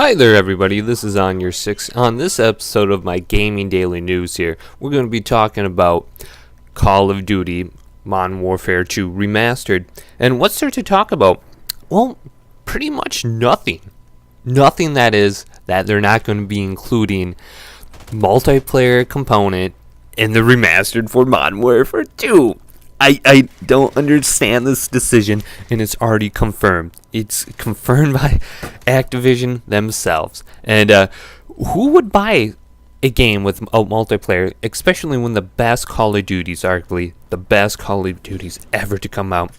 Hi there everybody, this is on your six. On this episode of my Gaming Daily News here, we're going to be talking about Call of Duty Modern Warfare 2 Remastered. And what's there to talk about? Well, pretty much nothing. Nothing that they're not going to be including multiplayer component in the remastered for Modern Warfare 2. I don't understand this decision, and it's already confirmed. It's confirmed by Activision themselves. And who would buy a game with a multiplayer, especially when the best Call of Duties, arguably the best Call of Duties ever to come out?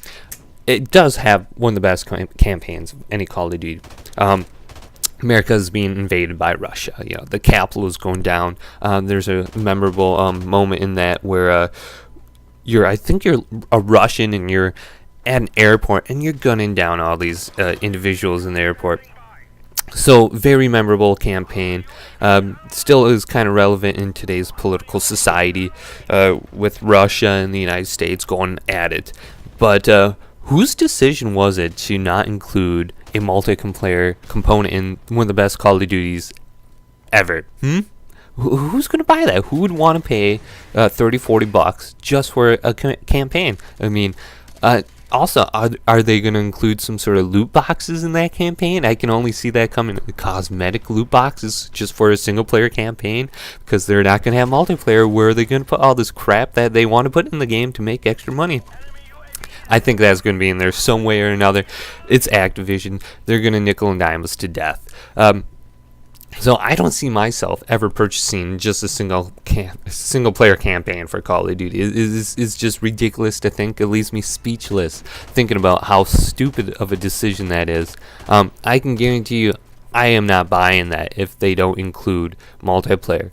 It does have one of the best campaigns of any Call of Duty. America is being invaded by Russia. You know, the capital is going down. There's a memorable moment in that where I think you're a Russian and you're at an airport and you're gunning down all these individuals in the airport. So very memorable campaign. Still is kind of relevant in today's political society with Russia and the United States going at it. But whose decision was it to not include a multiplayer component in one of the best Call of Duties ever? Who's going to buy that? Who would want to pay $30-40 just for a campaign? I mean, also, are they going to include some sort of loot boxes in that campaign? I can only see that coming. Cosmetic loot boxes just for a single-player campaign, because they're not going to have multiplayer. Where are they going to put all this crap that they want to put in the game to make extra money? I think that's going to be in there some way or another. It's Activision. They're going to nickel and dime us to death. So I don't see myself ever purchasing just a single player campaign for Call of Duty. It's just ridiculous to think. It leaves me speechless thinking about how stupid of a decision that is. I can guarantee you I am not buying that if they don't include multiplayer.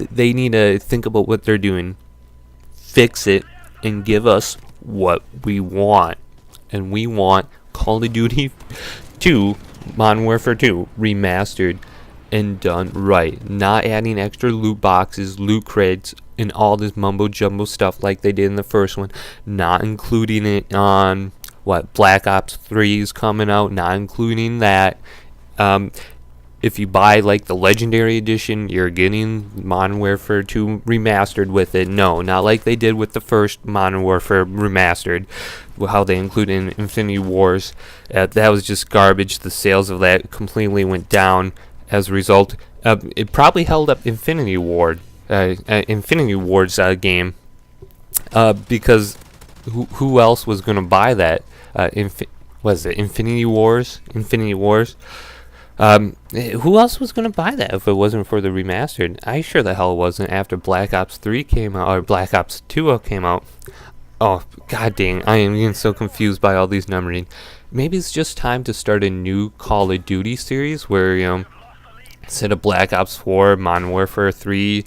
They need to think about what they're doing, fix it, and give us what we want. And we want Call of Duty 2, Modern Warfare 2 Remastered, and done right, not adding extra loot boxes, loot crates, and all this mumbo jumbo stuff like they did in the first one. Not including it on Black Ops 3 is coming out, not including that. If you buy like the Legendary Edition, you're getting Modern Warfare 2 Remastered with it. No, not like they did with the first Modern Warfare Remastered, how they included Infinity Wars. That was just garbage. The sales of that completely went down. As a result, it probably held up Infinity Ward's game, because who else was going to buy that? Was it Infinity Wars? Who else was going to buy that if it wasn't for the remastered? I sure the hell wasn't after Black Ops 3 came out, or Black Ops 2 came out. Oh, god dang, I am getting so confused by all these numbering. Maybe it's just time to start a new Call of Duty series where, you know, instead of Black Ops 4, Modern Warfare 3,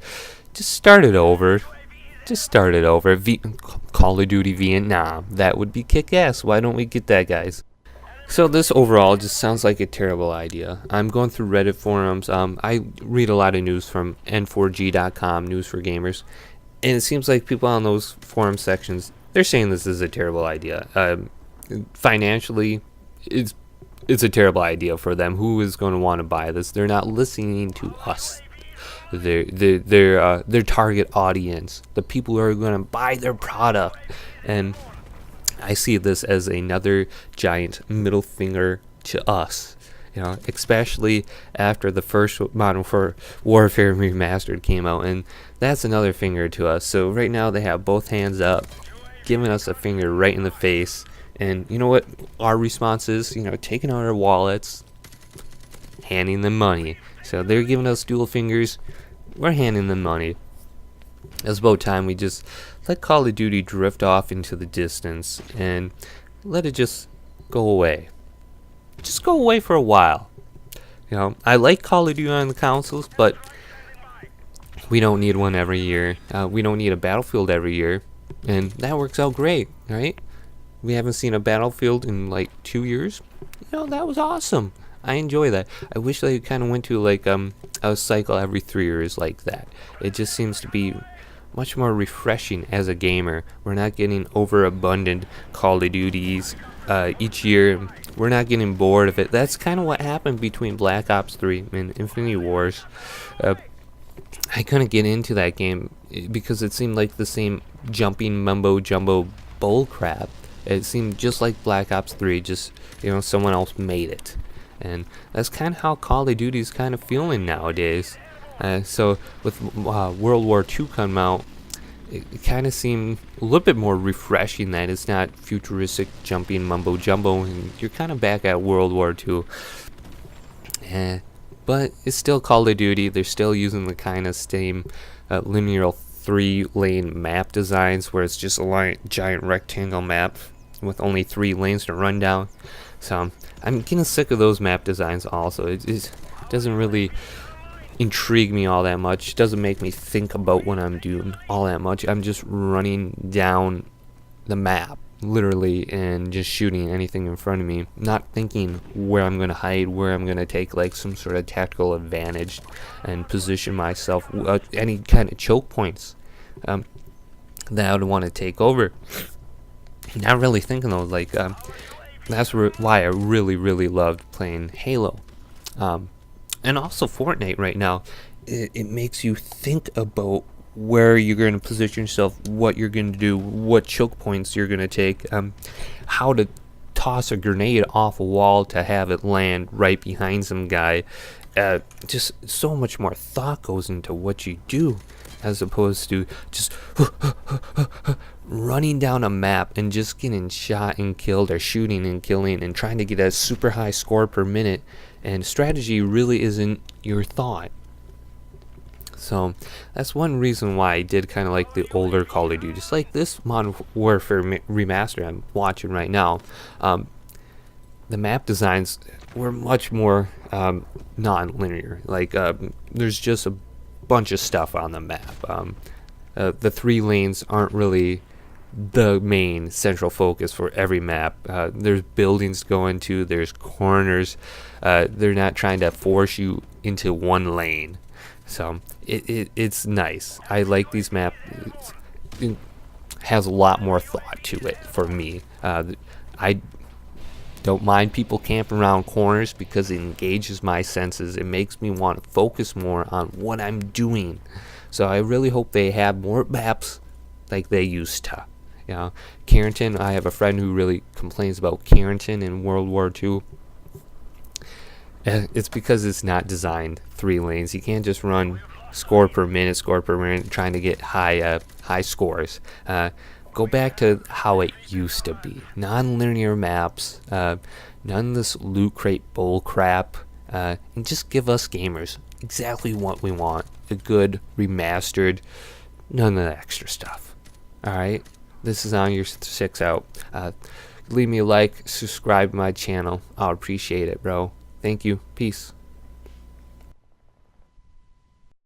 just start it over. Call of Duty Vietnam. That would be kick-ass. Why don't we get that, guys? So this overall just sounds like a terrible idea. I'm going through Reddit forums. I read a lot of news from n4g.com, News for Gamers. And it seems like people on those forum sections, they're saying this is a terrible idea. Financially, it's a terrible idea for them. Who is going to want to buy this? They're not listening to us. Their target audience, the people who are going to buy their product. And I see this as another giant middle finger to us. You know, especially after the first Modern Warfare Remastered came out, and that's another finger to us. So right now they have both hands up, giving us a finger right in the face. And you know what our response is? You know, taking out our wallets, handing them money. So they're giving us dual fingers, we're handing them money. It's about time we just let Call of Duty drift off into the distance and let it just go away. Just go away for a while. You know, I like Call of Duty on the consoles, but we don't need one every year. We don't need a Battlefield every year, and that works out great, right? We haven't seen a Battlefield in like 2 years. You know, that was awesome. I enjoy that. I wish they kind of went to like a cycle every 3 years like that. It just seems to be much more refreshing as a gamer. We're not getting overabundant Call of Duties each year. We're not getting bored of it. That's kind of what happened between Black Ops 3 and Infinity Wars. I couldn't get into that game because it seemed like the same jumping mumbo jumbo bull crap. It seemed just like Black Ops 3, just, someone else made it. And that's kind of how Call of Duty is kind of feeling nowadays. So with World War II coming out, it kind of seemed a little bit more refreshing that it's not futuristic jumping mumbo jumbo, and you're kind of back at World War II. But it's still Call of Duty. They're still using the kind of same linear 3-lane map designs, where it's just a giant rectangle map with only 3 lanes to run down. So I'm getting sick of those map designs also. It doesn't really intrigue me all that much. It doesn't make me think about what I'm doing all that much. I'm just running down the map, literally, and just shooting anything in front of me, not thinking where I'm going to hide, where I'm going to take like some sort of tactical advantage and position myself, any kind of choke points that I would want to take over. Not really thinking those, that's why I really loved playing Halo. And also Fortnite right now. It makes you think about where you're going to position yourself, what you're going to do, what choke points you're going to take, how to toss a grenade off a wall to have it land right behind some guy. Just so much more thought goes into what you do, as opposed to just running down a map and just getting shot and killed, or shooting and killing and trying to get a super high score per minute. And strategy really isn't your thought. So that's one reason why I did kind of like the older Call of Duty. Just like this Modern Warfare Remastered I'm watching right now. The map designs were much more non-linear. There's just a bunch of stuff on the map. The 3 lanes aren't really the main central focus for every map. There's buildings to go into, there's corners. They're not trying to force you into one lane. So it's nice. I like these maps. It has a lot more thought to it for me. I don't mind people camping around corners because it engages my senses. It makes me want to focus more on what I'm doing. So I really hope they have more maps like they used to. Carrington, I have a friend who really complains about Carrington in World War II. It's because it's not designed 3 lanes. You can't just run score per minute, trying to get high scores. Go back to how it used to be. Non-linear maps, none of this loot crate bull crap, and just give us gamers exactly what we want. A good remastered, none of the extra stuff. Alright? This is on YourSix out. Leave me a like, subscribe to my channel. I'll appreciate it, bro. Thank you. Peace.